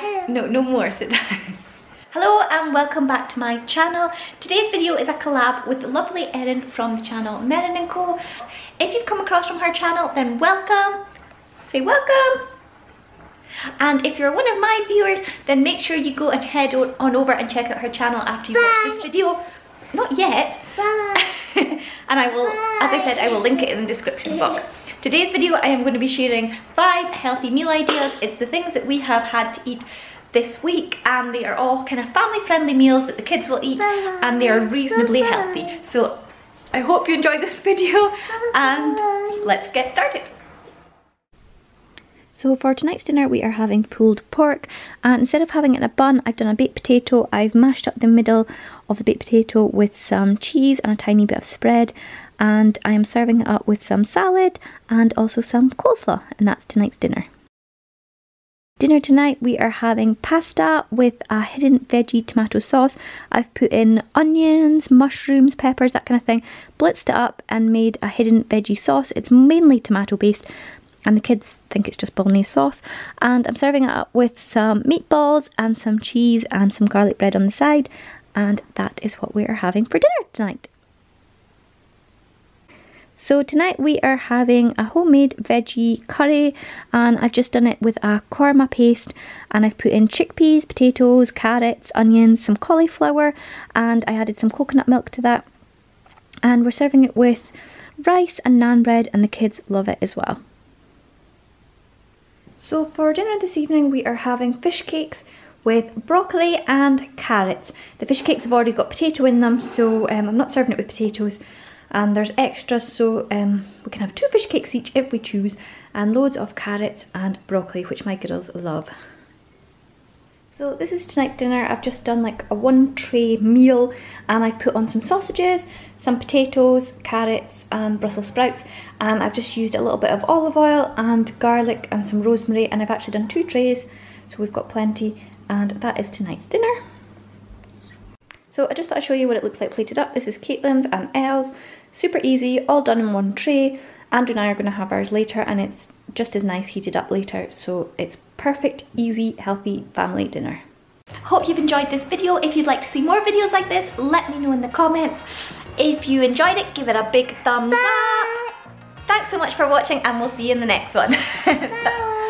Hi. No more, sit down. Hello and welcome back to my channel. Today's video is a collab with the lovely Erin from the channel Merrin & Co. If you've come across from her channel, then welcome. Say welcome. And if you're one of my viewers, then make sure you go and head on over and check out her channel after you watch this video. Not yet. And I will, as I said, I will link it in the description box. Today's video I am going to be sharing 5 healthy meal ideas. It's the things that we have had to eat this week, and they are all kind of family friendly meals that the kids will eat, and they are reasonably healthy. So I hope you enjoy this video and let's get started. So for tonight's dinner we are having pulled pork, and instead of having it in a bun, I've done a baked potato. I've mashed up the middle of the baked potato with some cheese and a tiny bit of spread, and I am serving it up with some salad and also some coleslaw, and that's tonight's dinner. Dinner tonight we are having pasta with a hidden veggie tomato sauce. I've put in onions, mushrooms, peppers, that kind of thing, blitzed it up and made a hidden veggie sauce. It's mainly tomato based, and the kids think it's just bolognese sauce. And I'm serving it up with some meatballs and some cheese and some garlic bread on the side, and that is what we are having for dinner tonight. So tonight we are having a homemade veggie curry, and I've just done it with a korma paste, and I've put in chickpeas, potatoes, carrots, onions, some cauliflower, and I added some coconut milk to that. And we're serving it with rice and naan bread, and the kids love it as well. So for dinner this evening we are having fish cakes with broccoli and carrots. The fish cakes have already got potato in them, so I'm not serving it with potatoes, and there's extras, so we can have 2 fish cakes each if we choose, and loads of carrots and broccoli, which my girls love. So this is tonight's dinner. I've just done like a 1 tray meal, and I put on some sausages, some potatoes, carrots and Brussels sprouts, and I've just used a little bit of olive oil and garlic and some rosemary, and I've actually done 2 trays, so we've got plenty, and that is tonight's dinner. So I just thought I'd show you what it looks like plated up. This is Caitlin's and Elle's. Super easy, all done in 1 tray. Andrew and I are going to have ours later, and it's just as nice heated up later, so it's perfect, easy, healthy family dinner. Hope you've enjoyed this video. If you'd like to see more videos like this, let me know in the comments. If you enjoyed it, give it a big thumbs up. Thanks so much for watching, and we'll see you in the next one. Bye.